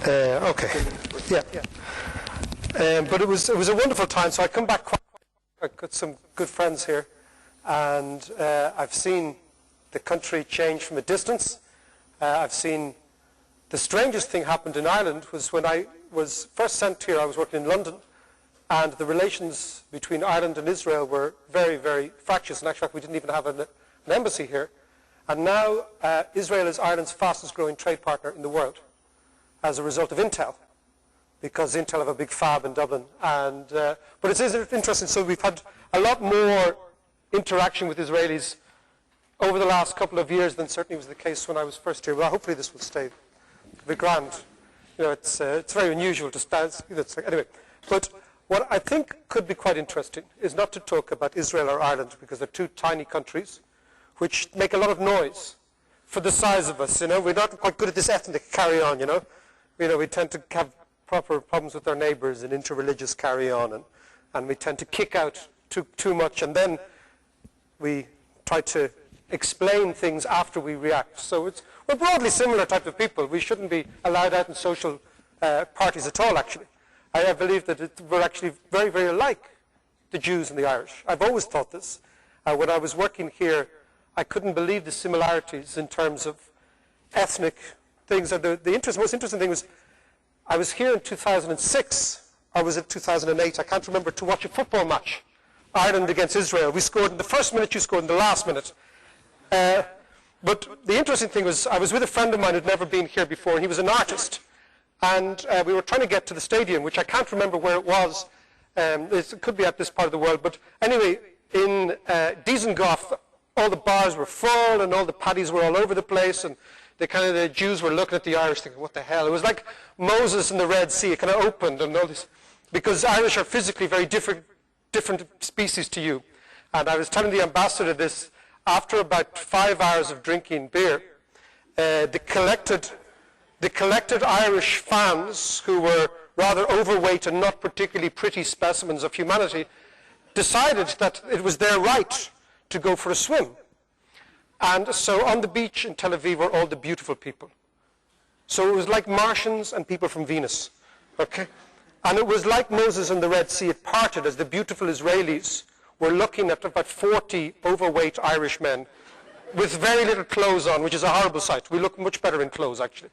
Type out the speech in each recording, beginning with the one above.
Okay. Yeah. But it was a wonderful time. So I come back quite quick. I've got some good friends here, and I've seen the country change from a distance. I've seen the strangest thing happened in Ireland was when I was first sent here. I was working in London, and the relations between Ireland and Israel were very, very fractious. In actual fact, we didn't even have an embassy here. And now Israel is Ireland's fastest growing trade partner in the world as a result of Intel, because Intel have a big fab in Dublin. And, but it is interesting. So we've had a lot more interaction with Israelis over the last couple of years than certainly was the case when I was first here. Well, hopefully this will stay the grand. You know, it's very unusual to stand. Anyway, but what I think could be quite interesting is not to talk about Israel or Ireland, because they're two tiny countries which make a lot of noise for the size of us. You know, we're not quite good at this ethnic carry-on. You know, we tend to have proper problems with our neighbours and interreligious carry-on, and we tend to kick out too much, and then we try to explain things after we react. So we're broadly similar type of people. We shouldn't be allowed out in social parties at all, actually. I believe that we're actually very, very alike, the Jews and the Irish. I've always thought this. When I was working here, I couldn't believe the similarities in terms of ethnic things. And the most interesting thing was, I was here in 2006, or was it 2008, I can't remember, to watch a football match, Ireland against Israel. We scored in the first minute, you scored in the last minute. But the interesting thing was, I was with a friend of mine who'd never been here before, and he was an artist. And we were trying to get to the stadium, which I can't remember where it was. It could be at this part of the world. But anyway, in Dizengoff, all the bars were full, and all the paddies were all over the place, and the Jews were looking at the Irish thinking, what the hell? It was like Moses in the Red Sea. It kind of opened, and all this, because Irish are physically very different species to you. And I was telling the ambassador this, after about 5 hours of drinking beer, the collected Irish fans, who were rather overweight and not particularly pretty specimens of humanity, decided that it was their right to go for a swim. And so on the beach in Tel Aviv were all the beautiful people. So it was like Martians and people from Venus. Okay? And it was like Moses in the Red Sea. It parted as the beautiful Israelis were looking at about 40 overweight Irish men with very little clothes on, which is a horrible sight. We look much better in clothes, actually.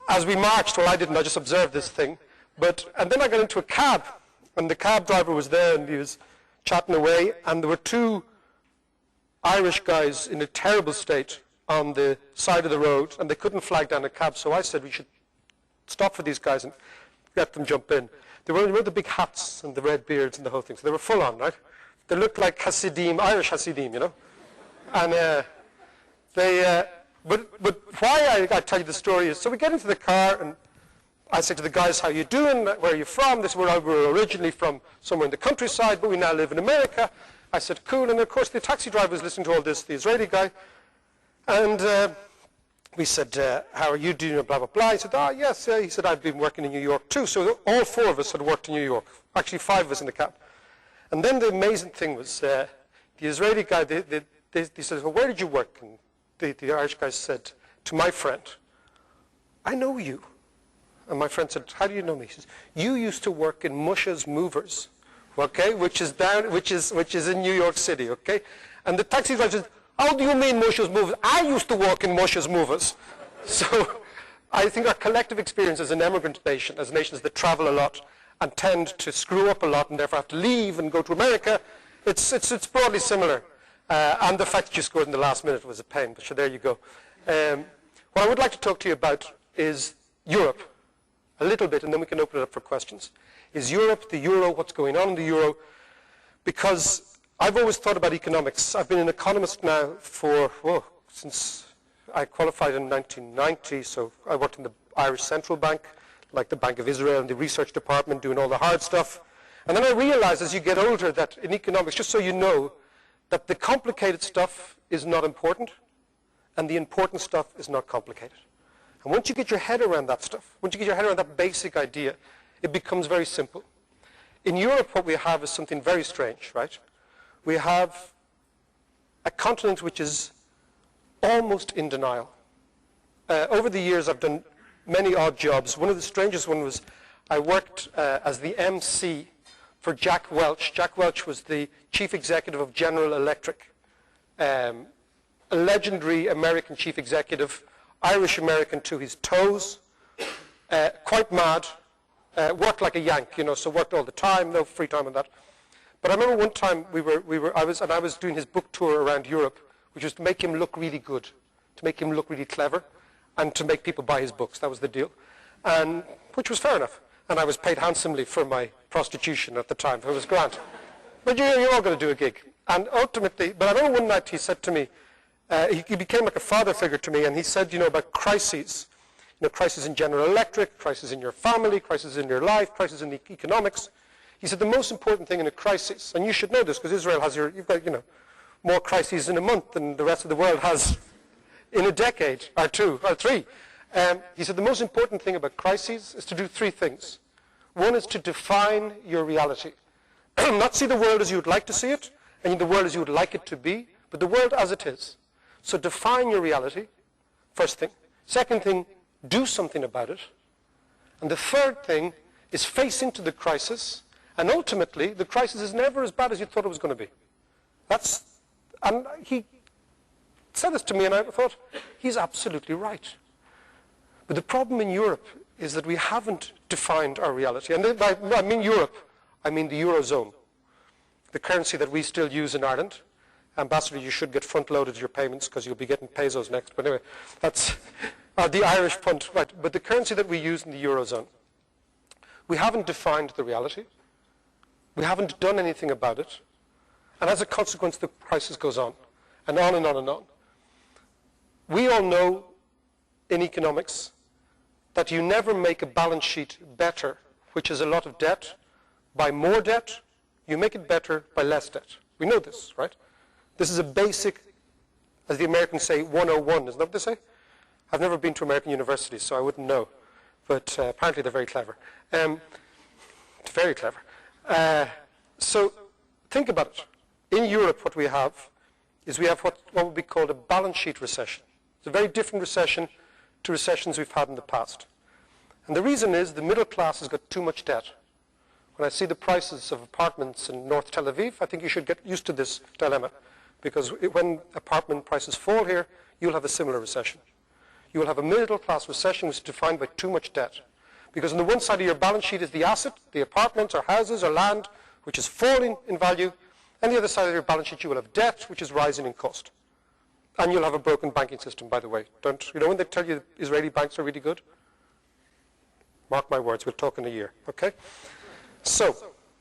As we marched, well, I didn't, I just observed this thing. And then I got into a cab, and the cab driver was there, and he was chatting away, and there were two Irish guys in a terrible state on the side of the road, and they couldn't flag down a cab, so I said we should stop for these guys and let them jump in. They wore the big hats and the red beards and the whole thing, so they were full on, right? They looked like Hasidim, Irish Hasidim, you know? And but why I tell you the story is, so we get into the car, and I say to the guys, how you doing? Where are you from? They said, well, we're originally from somewhere in the countryside, but we now live in America. I said, cool. And of course, the taxi driver was listening to all this, the Israeli guy. And we said, how are you doing? Blah, blah, blah. He said, oh, yes. He said, I've been working in New York, too. So all four of us had worked in New York. Actually, 5 of us in the cab. And then the amazing thing was, the Israeli guy, he said, well, where did you work? And the Irish guy said to my friend, I know you. And my friend said, how do you know me? He says, you used to work in Mush's Movers, okay, which is in New York City, okay? And the taxi driver said, how do you mean Mush's Movers? I used to work in Mush's Movers. So I think our collective experience as an immigrant nation, as nations that travel a lot and tend to screw up a lot and therefore have to leave and go to America, it's broadly similar. And the fact that you scored in the last minute was a pain, but so there you go. What I would like to talk to you about is Europe, a little bit, and then we can open it up for questions. Is Europe, the euro, what's going on in the euro? Because I've always thought about economics. I've been an economist now since I qualified in 1990, so I worked in the Irish Central Bank, like the Bank of Israel, in the research department, doing all the hard stuff. And then I realized as you get older that in economics, just so you know, that the complicated stuff is not important, and the important stuff is not complicated. And once you get your head around that stuff, once you get your head around that basic idea, it becomes very simple. In Europe, what we have is something very strange, right? We have a continent which is almost in denial. Over the years, I've done many odd jobs. One of the strangest one was I worked as the MC for Jack Welch. Jack Welch was the chief executive of General Electric, a legendary American chief executive, Irish-American to his toes, quite mad, worked like a Yank, so worked all the time, no free time on that. But I remember one time I was doing his book tour around Europe, which was to make him look really good, to make him look really clever, and to make people buy his books. That was the deal, and which was fair enough. And I was paid handsomely for my prostitution at the time. It was grand. But you're all going to do a gig. And ultimately, but I remember one night he said to me, he became like a father figure to me, and he said, about crises. Crisis in General Electric, crisis in your family, crisis in your life, crisis in the economics. He said the most important thing in a crisis, and you should know this because Israel has you've got, more crises in a month than the rest of the world has in a decade, or two, or three. He said the most important thing about crises is to do three things. One is to define your reality. Not see the world as you would like to see it, and the world as you would like it to be, but the world as it is. So define your reality, first thing. Second thing, do something about it. And the third thing is face into the crisis, and ultimately the crisis is never as bad as you thought it was going to be. And he said this to me, and I thought, he's absolutely right. But the problem in Europe is that we haven't defined our reality. And by I mean Europe, I mean the Eurozone, the currency that we still use in Ireland. Ambassador, you should get front-loaded your payments because you'll be getting pesos next. But anyway, that's the Irish punt. Right. But the currency that we use in the Eurozone, we haven't defined the reality. We haven't done anything about it. And as a consequence, the crisis goes on, and on and on and on. We all know in economics that you never make a balance sheet better, which is a lot of debt, by more debt. You make it better by less debt. We know this, right? This is a basic, as the Americans say, 101. Isn't that what they say? I've never been to American universities, so I wouldn't know. But apparently they're very clever. Very clever. So think about it. In Europe, what we have is we have what would be called a balance sheet recession. It's a very different recession to recessions we've had in the past. And the reason is the middle class has got too much debt. When I see the prices of apartments in North Tel Aviv, I think you should get used to this dilemma. Because when apartment prices fall here, you'll have a similar recession. You will have a middle class recession which is defined by too much debt. Because on the one side of your balance sheet is the asset, the apartments or houses or land, which is falling in value. And the other side of your balance sheet you will have debt, which is rising in cost. And you'll have a broken banking system, by the way. When they tell you Israeli banks are really good? Mark my words, we'll talk in a year, okay? So,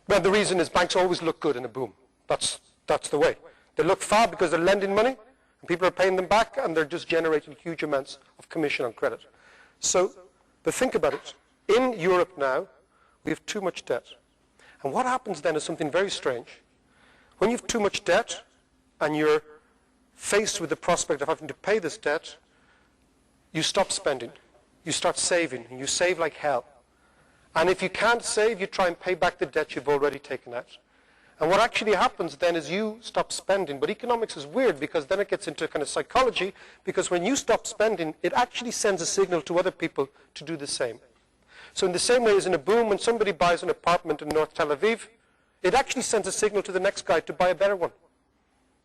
well, the reason is banks always look good in a boom. That's the way. They look fab because they're lending money, and people are paying them back, and they're just generating huge amounts of commission on credit. So, but think about it. In Europe now, we have too much debt. And what happens then is something very strange. When you have too much debt, and you're faced with the prospect of having to pay this debt, you stop spending. You start saving, and you save like hell. And if you can't save, you try and pay back the debt you've already taken out. And what actually happens then is you stop spending. But economics is weird because then it gets into kind of psychology, because when you stop spending, it actually sends a signal to other people to do the same. So in the same way as in a boom, when somebody buys an apartment in North Tel Aviv, it actually sends a signal to the next guy to buy a better one,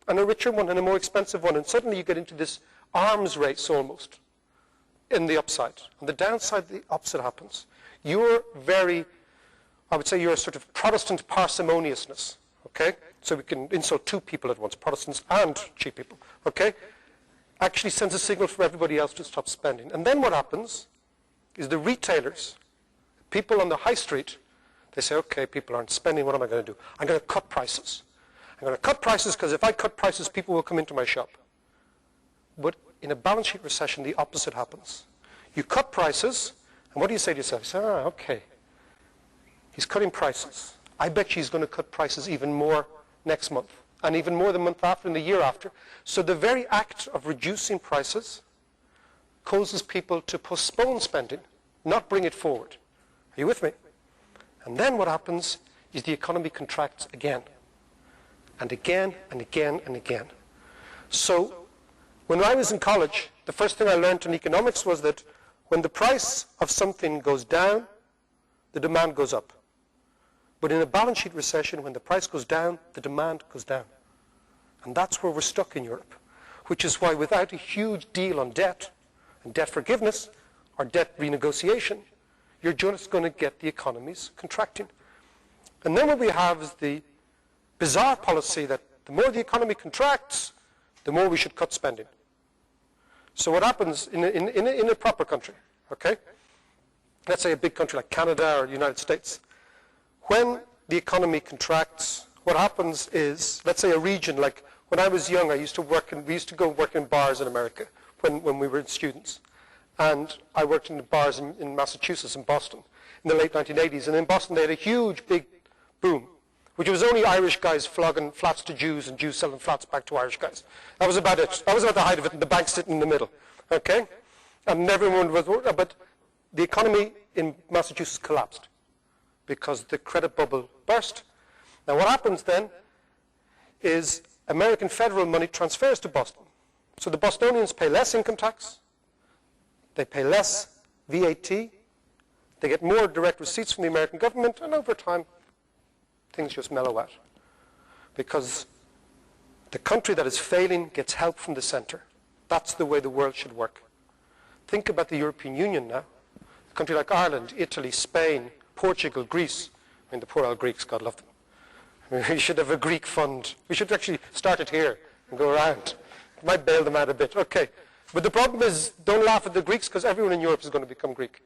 and a richer one, and a more expensive one. And suddenly you get into this arms race almost in the upside. On the downside, the opposite happens. You're I would say you're a sort of Protestant parsimoniousness, okay? So we can insult two people at once, Protestants and cheap people, okay? Actually sends a signal for everybody else to stop spending. And then what happens is the retailers, people on the high street, they say, okay, people aren't spending, what am I going to do? I'm going to cut prices. I'm going to cut prices because if I cut prices, people will come into my shop. But in a balance sheet recession, the opposite happens. You cut prices, and what do you say to yourself? You say, okay, he's cutting prices. I bet he's going to cut prices even more next month, and even more the month after and the year after. So the very act of reducing prices causes people to postpone spending, not bring it forward. Are you with me? And then what happens is the economy contracts again, and again, and again, and again. So when I was in college, the first thing I learned in economics was that when the price of something goes down, the demand goes up. But in a balance sheet recession, when the price goes down, the demand goes down. And that's where we're stuck in Europe, which is why without a huge deal on debt and debt forgiveness or debt renegotiation, you're just going to get the economies contracting. And then what we have is the bizarre policy that the more the economy contracts, the more we should cut spending. So what happens in a proper country, okay? Let's say a big country like Canada or the United States. When the economy contracts, what happens is, let's say a region like, when I was young, we used to go work in bars in America when we were students. And I worked in the bars in Massachusetts, in Boston, in the late 1980s. And in Boston, they had a huge, big boom, which was only Irish guys flogging flats to Jews and Jews selling flats back to Irish guys. That was about it. That was about the height of it, and the bank sitting in the middle. Okay? And everyone was, but the economy in Massachusetts collapsed because the credit bubble burst. Now what happens then is American federal money transfers to Boston. So the Bostonians pay less income tax, they pay less VAT, they get more direct receipts from the American government, and over time things just mellow out. Because the country that is failing gets help from the center. That's the way the world should work. Think about the European Union now. A country like Ireland, Italy, Spain, Portugal, Greece. I mean, the poor old Greeks, God love them. I mean, we should have a Greek fund. We should actually start it here and go around. It might bail them out a bit. Okay. But the problem is, don't laugh at the Greeks, because everyone in Europe is going to become Greek.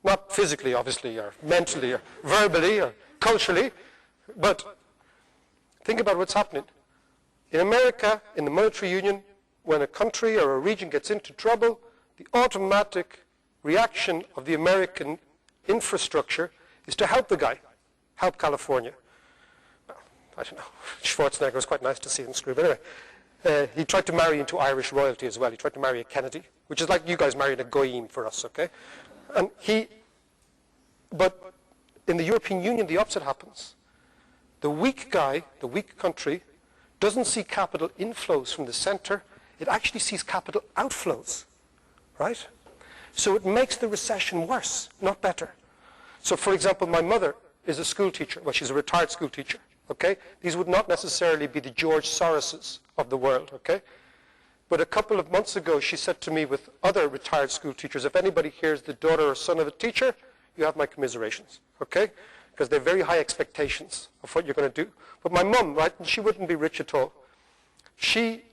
Not physically, obviously, or mentally, or verbally, or culturally. But think about what's happening. In America, in the monetary union, when a country or a region gets into trouble, the automatic reaction of the American infrastructure is to help the guy, help California. Well, I don't know. Schwarzenegger was quite nice to see him screw, but anyway. He tried to marry into Irish royalty as well. He tried to marry a Kennedy, which is like you guys marrying a Goyim for us, okay? But in the European Union, the opposite happens. The weak guy, the weak country, doesn't see capital inflows from the center. It actually sees capital outflows, right? So it makes the recession worse, not better. So, for example, my mother is a school teacher. Well, she's a retired school teacher, okay? These would not necessarily be the George Soroses of the world, okay? But a couple of months ago, she said to me with other retired school teachers, if anybody here is the daughter or son of a teacher, you have my commiserations, okay? Because they have very high expectations of what you're going to do. But my mum, right, she wouldn't be rich at all. She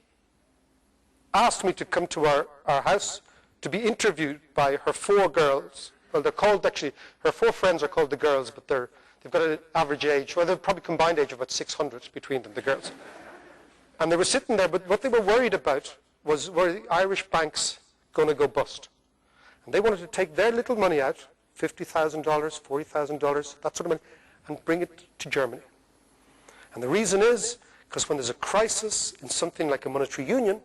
asked me to come to our house to be interviewed by her 4 girls. Well, they're called, actually, her 4 friends are called the girls, but they've got an average age, well, they've probably combined age of about 600 between them, the girls. And they were sitting there, but what they were worried about was, were the Irish banks going to go bust? And they wanted to take their little money out, $50,000, $40,000, that sort of money, and bring it to Germany. And the reason is, because when there's a crisis in something like a monetary union,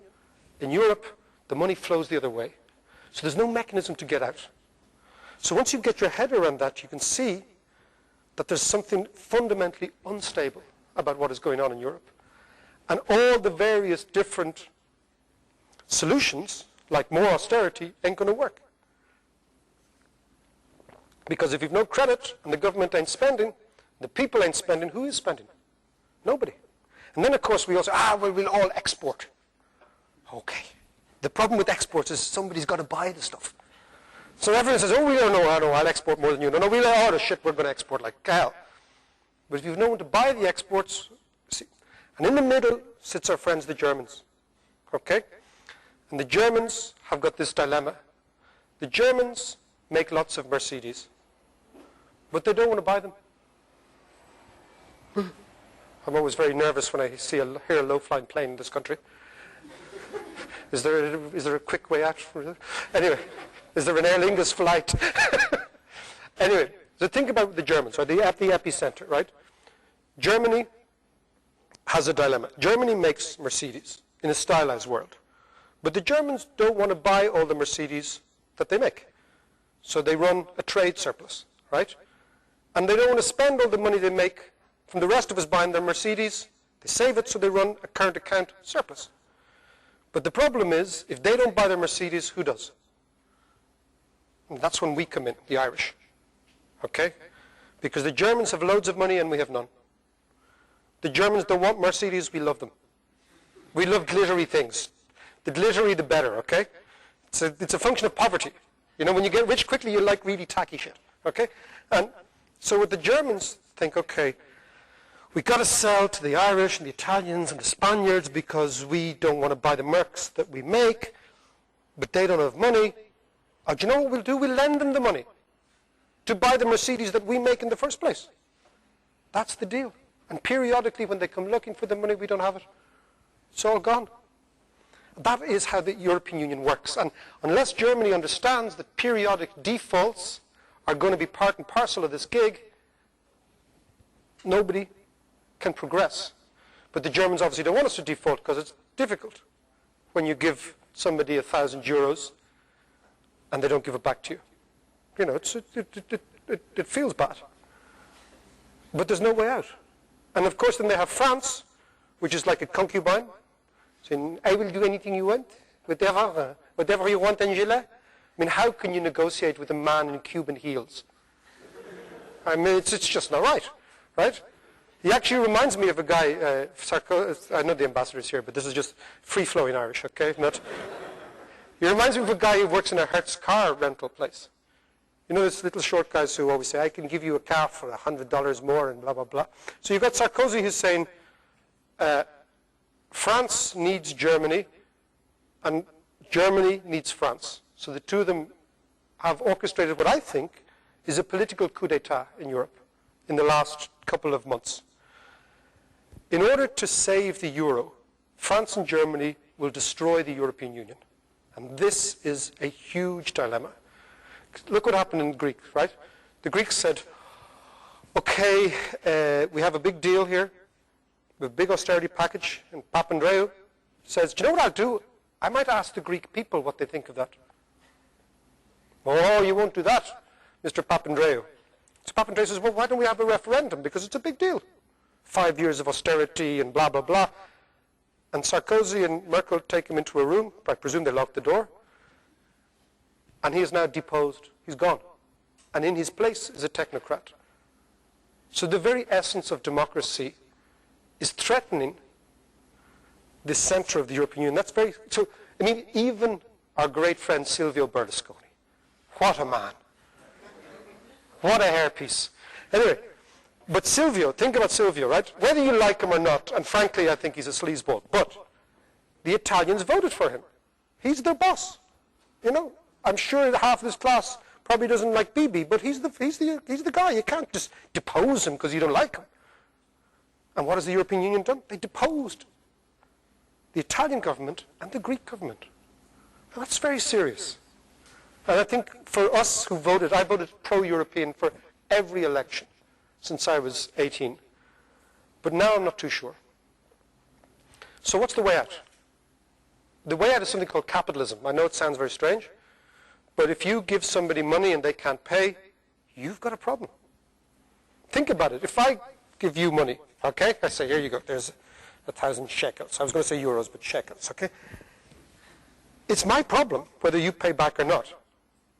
in Europe, the money flows the other way. So there's no mechanism to get out. So once you get your head around that, you can see that there's something fundamentally unstable about what is going on in Europe. And all the various different solutions, like more austerity, ain't going to work. Because if you've no credit and the government ain't spending, the people ain't spending, who is spending? Nobody. And then, of course, we also, well, we'll all export. Okay. The problem with exports is somebody's got to buy the stuff. So everyone says, oh, we don't know, I'll export more than you. No, we'll all the shit we're going to export like hell. But if you've no one to buy the exports, see, and in the middle sits our friends, the Germans. Okay? And the Germans have got this dilemma. The Germans make lots of Mercedes, but they don't want to buy them. I'm always very nervous when I hear a low-flying plane in this country. Is there a quick way out? Anyway, is there an Aer Lingus flight? Anyway, so think about the Germans, right? They're at the epicenter, right? Germany has a dilemma. Germany makes Mercedes in a stylized world. But the Germans don't want to buy all the Mercedes that they make. So they run a trade surplus, right? And they don't want to spend all the money they make from the rest of us buying their Mercedes. They save it, so they run a current account surplus. But the problem is, if they don't buy their Mercedes, who does? And that's when we come in, the Irish. Okay? Because the Germans have loads of money and we have none. The Germans don't want Mercedes, we love them. We love glittery things. The glittery, the better, okay? It's a function of poverty. You know, when you get rich quickly, you like really tacky shit, okay? And so what the Germans think, okay, we've got to sell to the Irish and the Italians and the Spaniards because we don't want to buy the Mercs that we make, but they don't have money. Do you know what we'll do? We'll lend them the money to buy the Mercedes that we make in the first place. That's the deal. And periodically, when they come looking for the money, we don't have it. It's all gone. That is how the European Union works. And unless Germany understands that periodic defaults are going to be part and parcel of this gig, nobody can progress. But the Germans obviously don't want us to default because it's difficult when you give somebody €1,000 and they don't give it back to you. You know, it feels bad. But there's no way out. And of course then they have France, which is like a concubine, saying, I will do anything you want, whatever you want, Angela. I mean, how can you negotiate with a man in Cuban heels? I mean, it's just not right, right? He actually reminds me of a guy, I know the ambassador's here, but this is just free-flowing Irish, okay? He reminds me of a guy who works in a Hertz car rental place. You know, those little short guys who always say, I can give you a car for $100 more and blah, blah, blah. So you've got Sarkozy who's saying, France needs Germany and Germany needs France. So the two of them have orchestrated what I think is a political coup d'etat in Europe in the last couple of months. In order to save the euro, France and Germany will destroy the European Union. And this is a huge dilemma. Look what happened in Greece, right? The Greeks said, okay, we have a big deal here, with a big austerity package, and Papandreou says, do you know what I'll do? I might ask the Greek people what they think of that. Oh, you won't do that, Mr. Papandreou. So Papandreou says, well, why don't we have a referendum? Because it's a big deal. 5 years of austerity and blah, blah, blah. And Sarkozy and Merkel take him into a room. I presume they locked the door. And he is now deposed. He's gone. And in his place is a technocrat. So the very essence of democracy is threatening the center of the European Union. That's very, so, I mean, even our great friend Silvio Berlusconi. What a man. What a hairpiece. Anyway, but Silvio, think about Silvio, right? Whether you like him or not, and frankly I think he's a sleazeball, but the Italians voted for him. He's their boss. You know, I'm sure that half of this class probably doesn't like Bibi, but he's the guy. You can't just depose him because you don't like him. And what has the European Union done? They deposed the Italian government and the Greek government. And that's very serious. And I think for us who voted, I voted pro-European for every election since I was 18. But now I'm not too sure. So what's the way out? The way out is something called capitalism. I know it sounds very strange, but if you give somebody money and they can't pay, you've got a problem. Think about it. If I give you money, okay, I say, here you go, there's 1,000 shekels. I was going to say euros, but shekels, okay? It's my problem whether you pay back or not.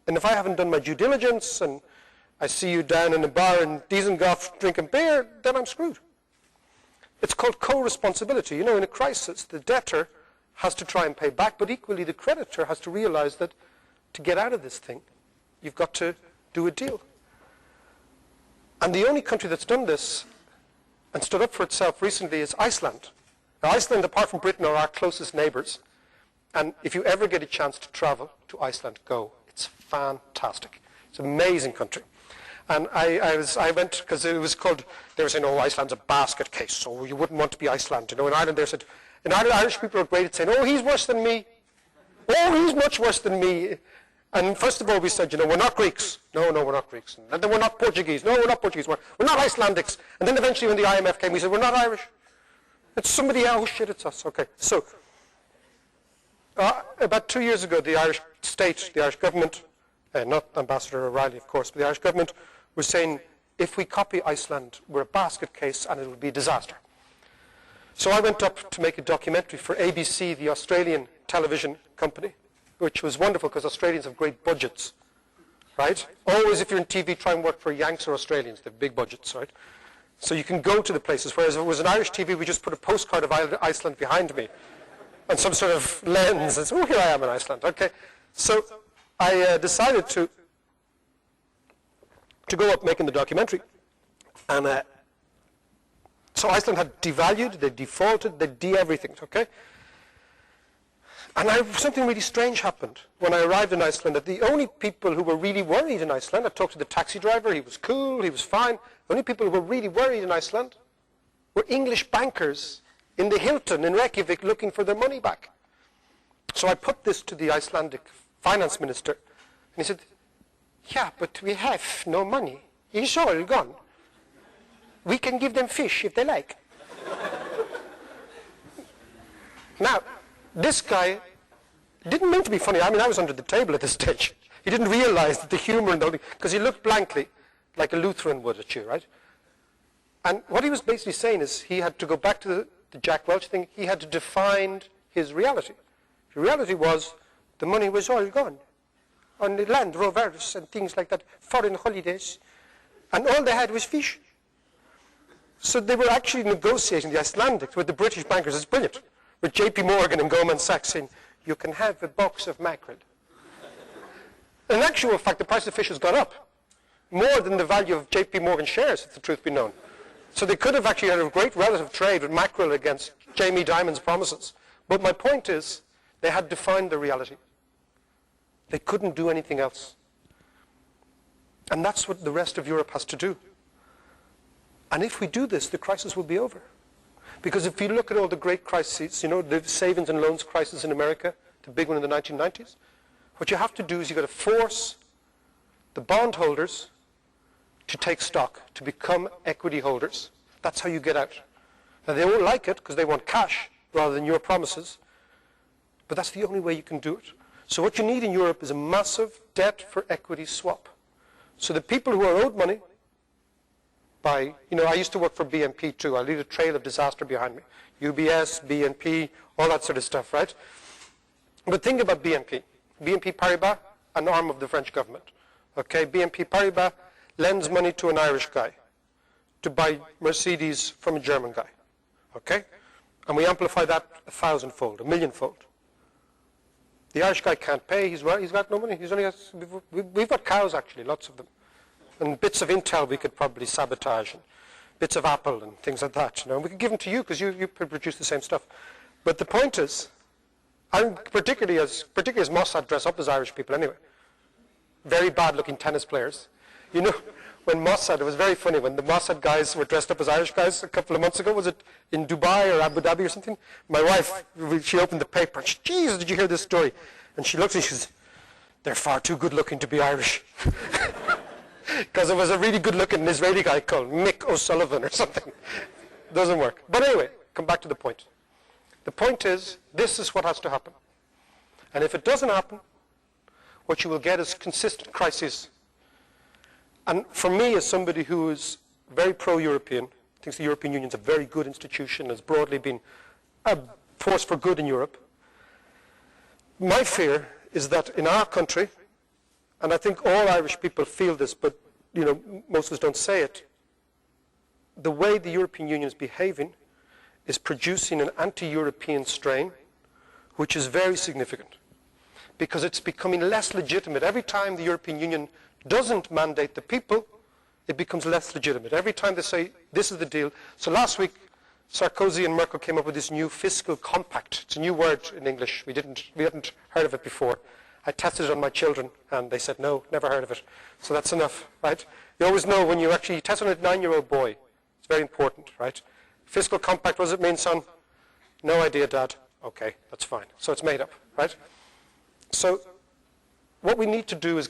And if I haven't done my due diligence and I see you down in a bar in Dizengoff drinking beer, then I'm screwed. It's called co-responsibility. You know, in a crisis, the debtor has to try and pay back, but equally the creditor has to realize that to get out of this thing, you've got to do a deal. And the only country that's done this and stood up for itself recently is Iceland. Now, Iceland, apart from Britain, are our closest neighbors. And if you ever get a chance to travel to Iceland, go. It's fantastic. It's an amazing country. And I went, because it was called, they were saying, oh, Iceland's a basket case, so you wouldn't want to be Iceland. You know, in Ireland they said, in Ireland, Irish people are great at saying, oh, he's worse than me. Oh, he's much worse than me. And first of all, we said, you know, we're not Greeks. No, we're not Greeks. And then we're not Portuguese. No, we're not Portuguese. We're not Icelandics. And then eventually when the IMF came, we said, we're not Irish. It's somebody else. Oh, shit, it's us. Okay. So, about 2 years ago, the Irish state, the Irish government, not Ambassador O'Reilly, of course, but the Irish government was saying, if we copy Iceland, we're a basket case and it will be a disaster. So I went up to make a documentary for ABC, the Australian television company, which was wonderful because Australians have great budgets. right? Always, if you're in TV, try and work for Yanks or Australians. They have big budgets, right? So you can go to the places. Whereas if it was an Irish TV, we just put a postcard of Iceland behind me and some sort of lens. And say, oh, here I am in Iceland. Okay. So I decided to go up making the documentary. And so Iceland had devalued, they defaulted, they de-everything, okay? And something really strange happened when I arrived in Iceland, that the only people who were really worried in Iceland, I talked to the taxi driver, he was cool, he was fine. The only people who were really worried in Iceland were English bankers in the Hilton in Reykjavik looking for their money back. So I put this to the Icelandic finance minister, and he said, yeah, but we have no money. It's all gone. We can give them fish if they like. Now, this guy didn't mean to be funny. I mean, I was under the table at this stage. He didn't realize that the humor in the whole thing, because he looked blankly like a Lutheran would at you, right? And what he was basically saying is he had to go back to the Jack Welch thing. He had to define his reality. The reality was the money was all gone on the Land Rovers and things like that, foreign holidays, and all they had was fish. So they were actually negotiating, the Icelandics, with the British bankers. It's brilliant. With J.P. Morgan and Goldman Sachs saying, you can have a box of mackerel. In actual fact, the price of fish has gone up, more than the value of J.P. Morgan shares, if the truth be known. So they could have actually had a great relative trade with mackerel against Jamie Dimon's promises. But my point is, they had defined the reality. They couldn't do anything else. And that's what the rest of Europe has to do. And if we do this, the crisis will be over. Because if you look at all the great crises, you know, the savings and loans crisis in America, the big one in the 1990s, what you have to do is you've got to force the bondholders to take stock, to become equity holders. That's how you get out. Now, they won't like it because they want cash rather than your promises, but that's the only way you can do it. So what you need in Europe is a massive debt for equity swap. So the people who are owed money by, you know, I used to work for BNP too. I leave a trail of disaster behind me. UBS, BNP, all that sort of stuff, right? But think about BNP. BNP Paribas, an arm of the French government. Okay, BNP Paribas lends money to an Irish guy to buy Mercedes from a German guy. Okay? And we amplify that 1,000-fold, 1,000,000-fold. The Irish guy can't pay. He's got no money. We've got cows, actually, lots of them. And bits of Intel we could probably sabotage, and bits of Apple and things like that. You know, we could give them to you because you produce the same stuff. But the point is, I'm particularly as Mossad dress up as Irish people anyway. Very bad-looking tennis players. You know, when Mossad, it was very funny, when the Mossad guys were dressed up as Irish guys a couple of months ago, was it in Dubai or Abu Dhabi or something? My wife, she opened the paper, and she, "Geez, did you hear this story?" And she looks and she says, "They're far too good-looking to be Irish." Because it was a really good-looking Israeli guy called Mick O'Sullivan or something. Doesn't work. But anyway, come back to the point. The point is, this is what has to happen. And if it doesn't happen, what you will get is consistent crises. And for me, as somebody who is very pro-European, thinks the European Union is a very good institution, has broadly been a force for good in Europe, my fear is that in our country, and I think all Irish people feel this, but you know, most of us don't say it, the way the European Union is behaving is producing an anti-European strain, which is very significant, because it's becoming less legitimate. Every time the European Union doesn't mandate the people, it becomes less legitimate. Every time they say, this is the deal. So last week, Sarkozy and Merkel came up with this new fiscal compact. It's a new word in English. We hadn't heard of it before. I tested it on my children, and they said, no, never heard of it. So that's enough, right? You always know when you actually test on a 9-year-old boy. It's very important, right? Fiscal compact, what does it mean, son? No idea, Dad. Okay, that's fine. So it's made up, right? So what we need to do is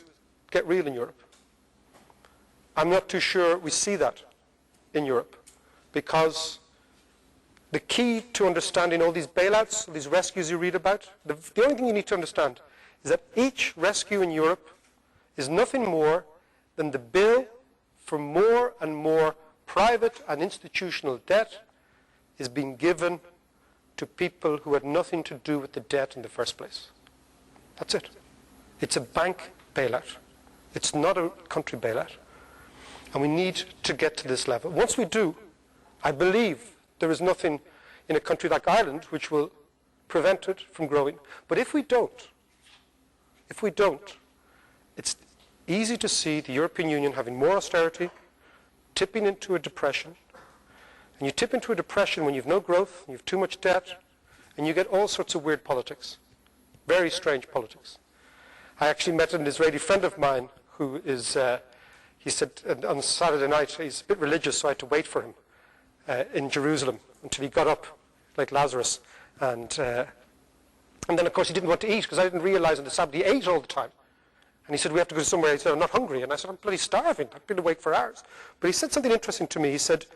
get real in Europe. I'm not too sure we see that in Europe, because the key to understanding all these bailouts, these rescues you read about, the only thing you need to understand is that each rescue in Europe is nothing more than the bill for more and more private and institutional debt is being given to people who had nothing to do with the debt in the first place. That's it. It's a bank bailout. It's not a country bailout. And we need to get to this level. Once we do, I believe there is nothing in a country like Ireland which will prevent it from growing. But if we don't, it's easy to see the European Union having more austerity, tipping into a depression. And you tip into a depression when you have no growth, you have too much debt, and you get all sorts of weird politics, very strange politics. I actually met an Israeli friend of mine who is, he said on Saturday night, he's a bit religious, so I had to wait for him in Jerusalem until he got up like Lazarus. And then, of course, he didn't want to eat because I didn't realize on the Sabbath he ate all the time. And he said, we have to go somewhere. He said, I'm not hungry. And I said, I'm bloody starving. I've been awake for hours. But he said something interesting to me. He said,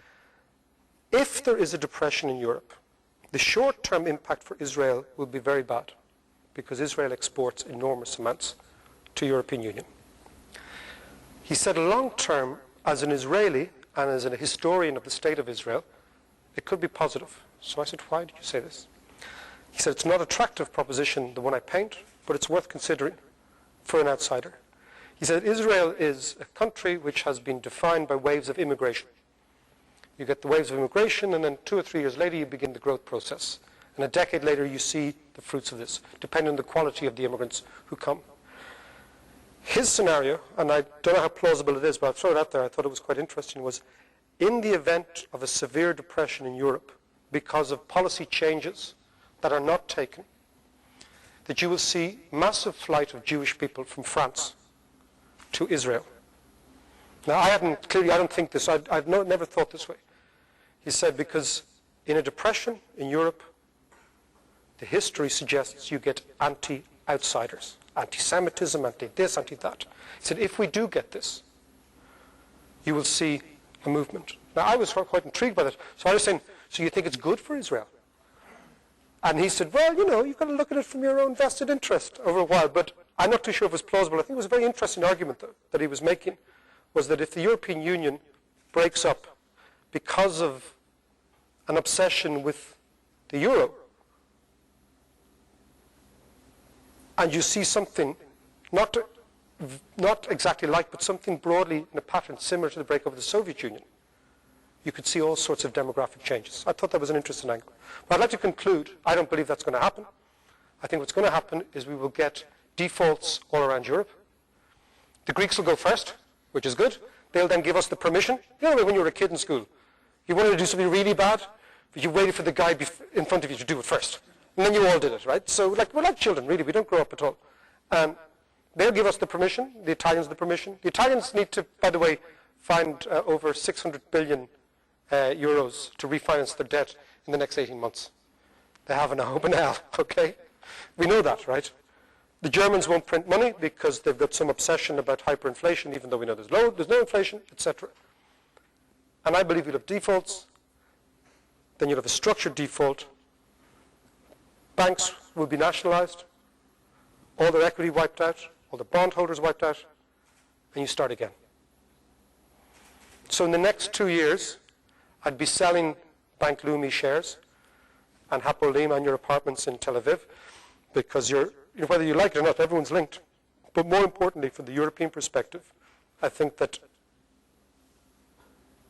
if there is a depression in Europe, the short-term impact for Israel will be very bad because Israel exports enormous amounts to the European Union. He said long-term, as an Israeli and as a historian of the state of Israel, it could be positive. So I said, why did you say this? He said, it's not an attractive proposition, the one I paint, but it's worth considering for an outsider. He said, Israel is a country which has been defined by waves of immigration. You get the waves of immigration, and then 2 or 3 years later, you begin the growth process. And a decade later, you see the fruits of this, depending on the quality of the immigrants who come. His scenario, and I don't know how plausible it is, but I'll throw it out there, I thought it was quite interesting, was in the event of a severe depression in Europe, because of policy changes that are not taken, that you will see massive flight of Jewish people from France to Israel. Now, I don't think this, I've never thought this way. He said, because in a depression in Europe, the history suggests you get anti-outsiders, anti-Semitism, anti-this, anti-that. He said, if we do get this, you will see a movement. Now, I was quite intrigued by that. So I was saying, so you think it's good for Israel? And he said, well, you know, you've got to look at it from your own vested interest over a while. But I'm not too sure if it was plausible. I think it was a very interesting argument, though, that he was making, was that if the European Union breaks up because of an obsession with the euro, and you see something not exactly like, but something broadly in a pattern similar to the breakup of the Soviet Union, you could see all sorts of demographic changes. I thought that was an interesting angle. But I'd like to conclude, I don't believe that's going to happen. I think what's going to happen is we will get defaults all around Europe. The Greeks will go first, which is good. They'll then give us the permission. You know, when you were a kid in school, you wanted to do something really bad, but you waited for the guy in front of you to do it first. And then you all did it, right? So we're like children, really. We don't grow up at all. They'll give us the permission, the Italians the permission. The Italians need to, by the way, find over 600 billion euros to refinance their debt in the next 18 months. They have an hope in hell, okay? We know that, right? The Germans won't print money because they've got some obsession about hyperinflation, even though we know there's no inflation, etc. And I believe you'll have defaults, then you'll have a structured default. Banks will be nationalized, all their equity wiped out, all the bondholders wiped out, and you start again. So in the next 2 years, I'd be selling Bank Leumi shares and Hapolim on your apartments in Tel Aviv, because whether you like it or not, everyone's linked. But more importantly, from the European perspective, I think that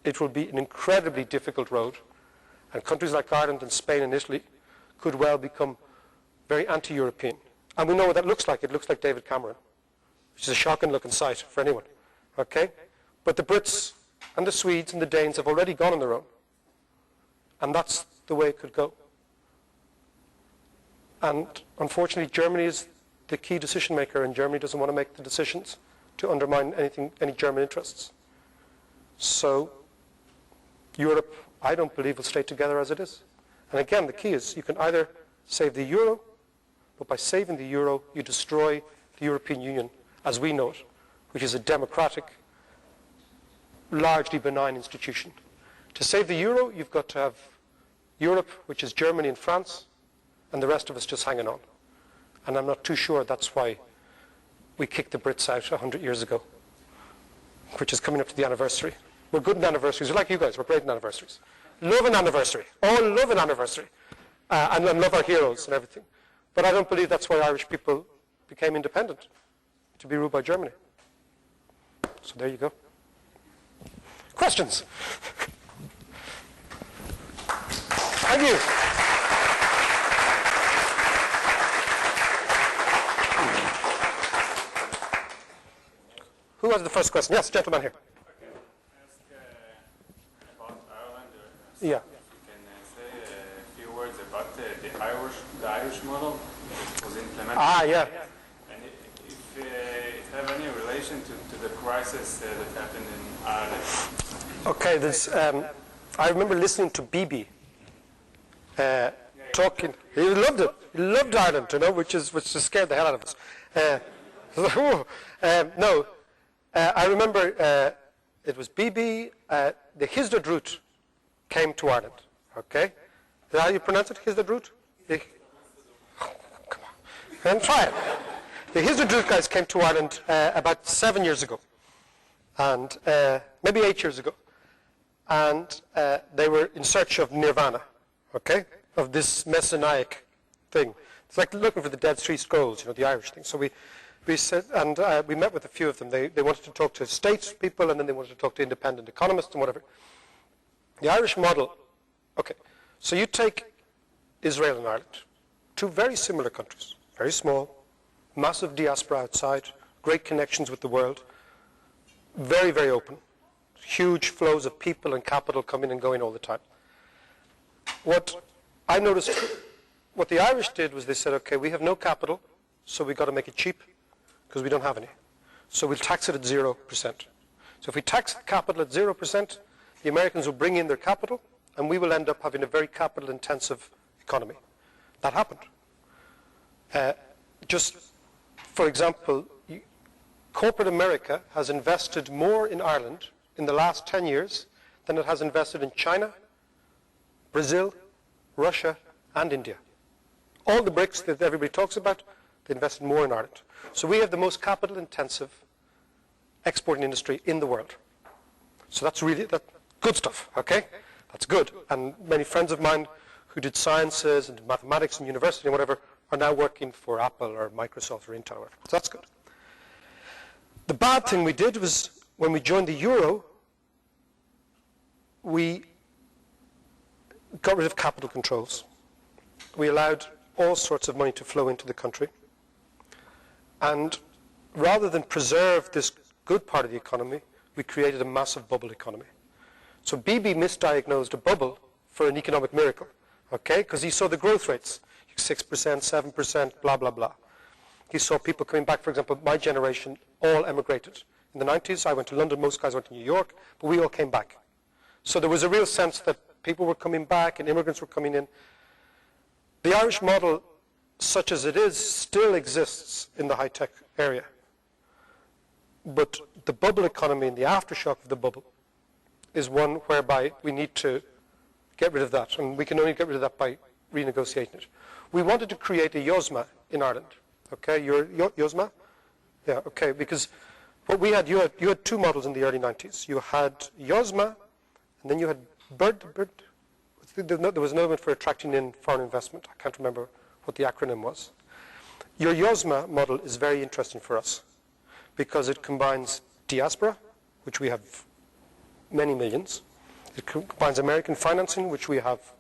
it will be an incredibly difficult road, and countries like Ireland and Spain and Italy could well become very anti-European. And we know what that looks like. It looks like David Cameron, which is a shocking looking sight for anyone. Okay? But the Brits and the Swedes and the Danes have already gone on their own. And that's the way it could go. And unfortunately, Germany is the key decision maker, and Germany doesn't want to make the decisions to undermine any German interests. So Europe, I don't believe, will stay together as it is. And again, the key is you can either save the euro, but by saving the euro, you destroy the European Union as we know it, which is a democratic, largely benign institution. To save the euro, you've got to have Europe, which is Germany and France, and the rest of us just hanging on. And I'm not too sure that's why we kicked the Brits out 100 years ago, which is coming up to the anniversary. We're good in anniversaries. We're like you guys. We're great in anniversaries. Love an anniversary. All love an anniversary. And love our heroes and everything. But I don't believe that's why Irish people became independent, to be ruled by Germany. So there you go. Questions? Thank you. Who has the first question? Yes, gentleman here. Okay. Ask about Ireland. Yeah. If you can say a few words about the Irish model that was implemented. Ah, yeah. And if it have any relation to the crisis that happened in Ireland. Okay, there's, I remember listening to Bibi talking. He loved it. He loved Ireland, you know, which scared the hell out of us. No. I remember it was Bibi, the Histadrut came to Ireland, okay? Is that how you pronounce it, Histadrut? Oh, come on, and try it. The Histadrut guys came to Ireland about 7 years ago, and maybe 8 years ago, and they were in search of nirvana, okay, of this messianic thing. It's like looking for the Dead Sea Scrolls, you know, the Irish thing. So we said, and we met with a few of them. They wanted to talk to statespeople, and then they wanted to talk to independent economists and whatever. The Irish model, okay, so you take Israel and Ireland, two very similar countries, very small, massive diaspora outside, great connections with the world, very, very open, huge flows of people and capital coming and going all the time. What I noticed, what the Irish did was they said, okay, we have no capital, so we've got to make it cheap, because we don't have any. So we'll tax it at 0%. So if we tax capital at 0%, the Americans will bring in their capital, and we will end up having a very capital-intensive economy. That happened. Just for example, corporate America has invested more in Ireland in the last 10 years than it has invested in China, Brazil, Russia, and India. All the BRICS that everybody talks about, they invested more in Ireland. So we have the most capital-intensive exporting industry in the world. So that's really good stuff, okay? That's good. And many friends of mine who did sciences and mathematics in university and whatever are now working for Apple or Microsoft or Intel or whatever. So that's good. The bad thing we did was when we joined the euro, we got rid of capital controls. We allowed all sorts of money to flow into the country. And rather than preserve this good part of the economy, we created a massive bubble economy. So Bibi misdiagnosed a bubble for an economic miracle, okay? Because he saw the growth rates, 6%, 7%, blah, blah, blah. He saw people coming back, for example, my generation all emigrated. In the 90s, I went to London, most guys went to New York, but we all came back. So there was a real sense that people were coming back and immigrants were coming in. The Irish model, such as it is, still exists in the high-tech area. But the bubble economy and the aftershock of the bubble is one whereby we need to get rid of that. And we can only get rid of that by renegotiating it. We wanted to create a YOSMA in Ireland. Okay, YOSMA? Yeah, okay, because what we had, you had two models in the early 90s. You had YOSMA, and then you had there was another one for attracting in foreign investment. I can't remember what the acronym was. Your YOSMA model is very interesting for us because it combines diaspora, which we have many millions. It combines American financing, which we have.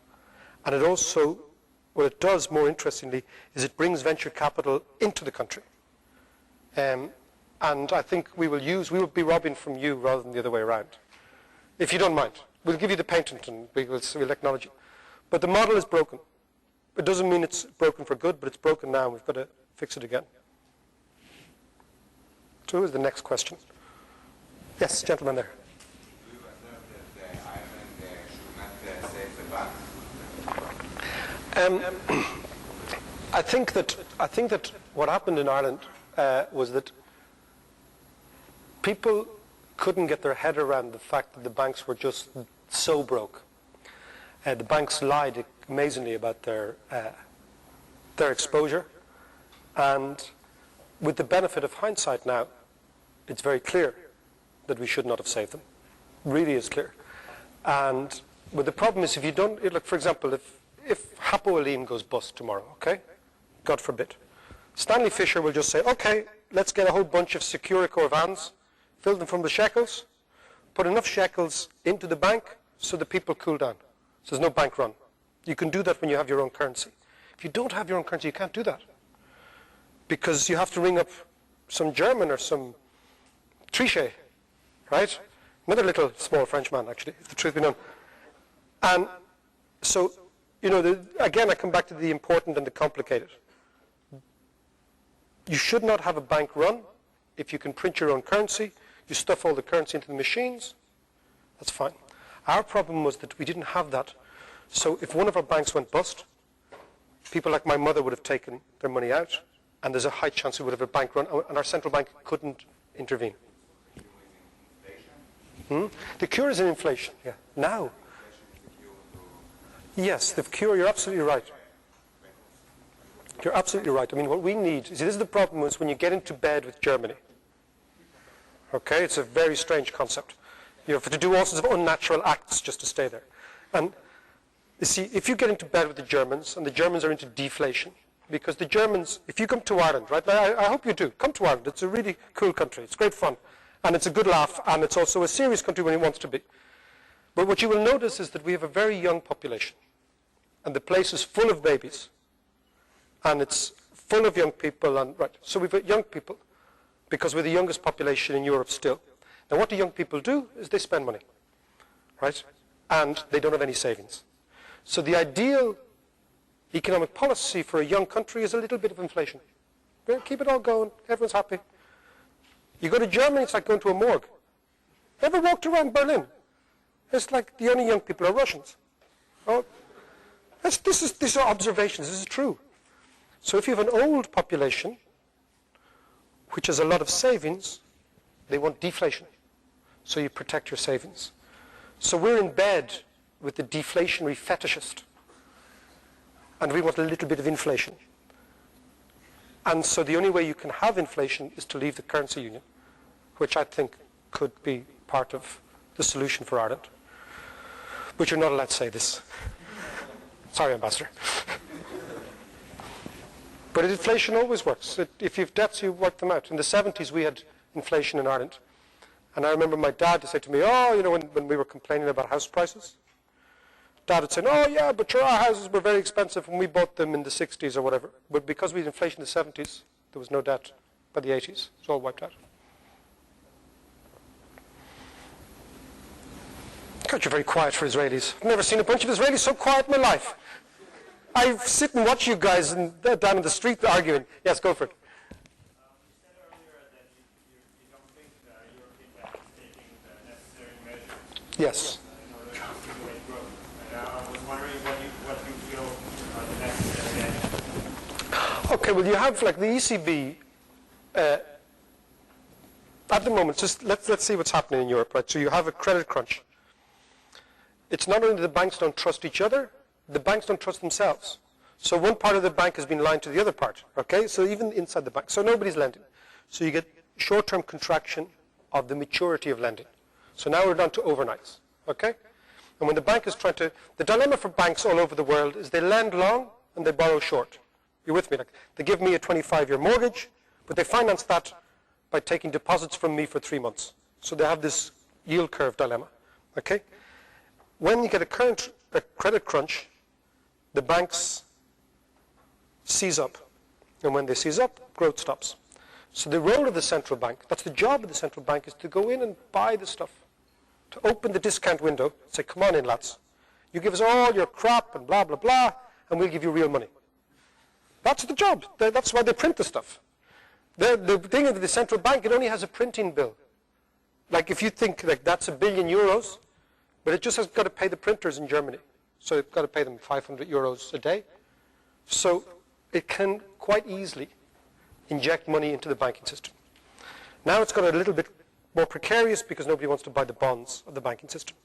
And it also, what it does more interestingly, is it brings venture capital into the country. And I think we will be robbing from you rather than the other way around. If you don't mind. We'll give you the patent and we'll acknowledge it. But the model is broken. It doesn't mean it's broken for good, but it's broken now and we've got to fix it again. So who's the next question? Yes, gentleman there. Do you assert that Ireland should not save the banks? I think that what happened in Ireland was that people couldn't get their head around the fact that the banks were just so broke. The banks lied amazingly about their exposure, and with the benefit of hindsight now, it's very clear that we should not have saved them. Really is clear. And but the problem is if you don't, like for example, if Hapo Alim goes bust tomorrow, okay, God forbid, Stanley Fisher will just say, okay, let's get a whole bunch of Securicor vans, fill them from the shekels, put enough shekels into the bank so the people cool down. So there's no bank run. You can do that when you have your own currency. If you don't have your own currency, you can't do that. Because you have to ring up some German or some Trichet, right? Another little small French man, actually, if the truth be known. And so, you know, again, I come back to the important and the complicated. You should not have a bank run if you can print your own currency. You stuff all the currency into the machines. That's fine. Our problem was that we didn't have that. So if one of our banks went bust, people like my mother would have taken their money out, and there's a high chance we would have a bank run, and our central bank couldn't intervene. The cure is in inflation, yeah. Now. Yes, the cure, you're absolutely right. You're absolutely right. I mean, what we need, see, this is the problem is when you get into bed with Germany. Okay, it's a very strange concept. You have to do all sorts of unnatural acts just to stay there. And you see, if you get into bed with the Germans, and the Germans are into deflation, because the Germans, if you come to Ireland, right, I hope you do, come to Ireland. It's a really cool country. It's great fun. And it's a good laugh, and it's also a serious country when it wants to be. But what you will notice is that we have a very young population, and the place is full of babies, and it's full of young people, and right. So we've got young people, because we're the youngest population in Europe still. Now what do young people do is they spend money, right? And they don't have any savings. So the ideal economic policy for a young country is a little bit of inflation. Keep it all going, everyone's happy. You go to Germany, it's like going to a morgue. Ever walked around Berlin? It's like the only young people are Russians. Oh, these are observations, this is true. So if you have an old population, which has a lot of savings, they want deflation. So you protect your savings. So we're in bed with the deflationary fetishist. And we want a little bit of inflation. And so the only way you can have inflation is to leave the currency union, which I think could be part of the solution for Ireland. But you're not allowed to say this. Sorry, Ambassador. But inflation always works. If you have debts, you work them out. In the 70s, we had inflation in Ireland. And I remember my dad said to me, oh, you know, when we were complaining about house prices, Dad would say, oh, yeah, but sure, our houses were very expensive when we bought them in the 60s or whatever. But because we had inflation in the 70s, there was no debt by the 80s. It's all wiped out. God, you're very quiet for Israelis. I've never seen a bunch of Israelis so quiet in my life. I sit and watch you guys down in the street arguing. Yes, go for it. You said earlier that you don't think the European Bank is taking the necessary measures Yes. in order to stimulate growth. And I was wondering what you feel are the necessary actions. Okay, well, you have like the ECB. At the moment, just let's see what's happening in Europe, right? So you have a credit crunch. It's not only the banks don't trust each other, the banks don't trust themselves. So one part of the bank has been lying to the other part, okay? So even inside the bank. So nobody's lending. So you get short-term contraction of the maturity of lending. So now we're down to overnights, okay? And when the bank is trying to, the dilemma for banks all over the world is they lend long and they borrow short. You're with me? Like they give me a 25-year mortgage, but they finance that by taking deposits from me for 3 months. So they have this yield curve dilemma, okay? When you get a credit crunch, the banks seize up. And when they seize up, growth stops. So the role of the central bank, that's the job of the central bank, is to go in and buy the stuff. To open the discount window, say, come on in, lads. You give us all your crap and blah, blah, blah, and we'll give you real money. That's the job. That's why they print the stuff. The thing of the central bank, it only has a printing bill. Like if you think like that's €1 billion, but it just has got to pay the printers in Germany. So it's got to pay them €500 a day. So it can quite easily inject money into the banking system. Now it's got a little bit more precarious because nobody wants to buy the bonds of the banking system.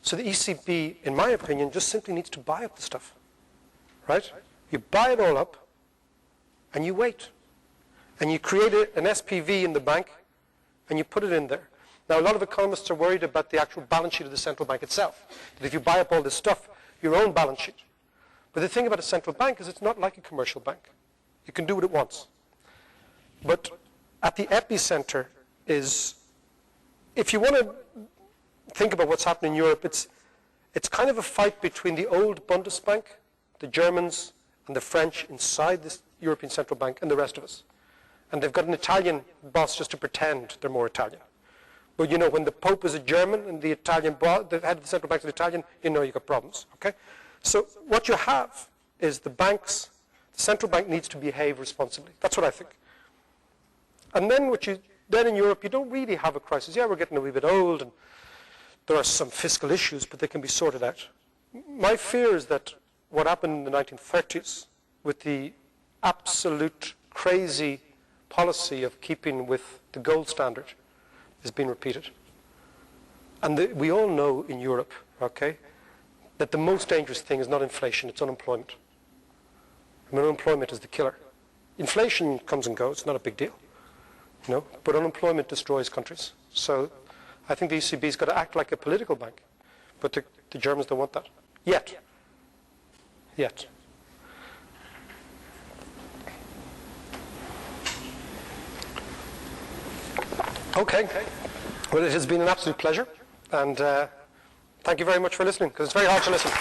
So the ECB, in my opinion, just simply needs to buy up the stuff. Right? You buy it all up and you wait. And you create an SPV in the bank and you put it in there. Now, a lot of economists are worried about the actual balance sheet of the central bank itself. That if you buy up all this stuff, your own balance sheet. But the thing about a central bank is it's not like a commercial bank. It can do what it wants. But at the epicenter is if you want to think about what's happening in Europe, it's kind of a fight between the old Bundesbank, the Germans and the French inside this European Central Bank, and the rest of us. And they've got an Italian boss just to pretend they're more Italian. But you know, when the Pope is a German and the Italian the head of the central bank is an Italian, you know you've got problems. Okay? So what you have is the central bank needs to behave responsibly. That's what I think. And then then in Europe, you don't really have a crisis. Yeah, we're getting a wee bit old, and there are some fiscal issues, but they can be sorted out. My fear is that what happened in the 1930s with the absolute crazy policy of keeping with the gold standard is being repeated. And we all know in Europe, okay, that the most dangerous thing is not inflation, it's unemployment. I mean, unemployment is the killer. Inflation comes and goes, it's not a big deal. You know, but unemployment destroys countries. So I think the ECB's got to act like a political bank. But the Germans don't want that. Yet. Okay. Well, it has been an absolute pleasure. And thank you very much for listening, because it's very hard to listen.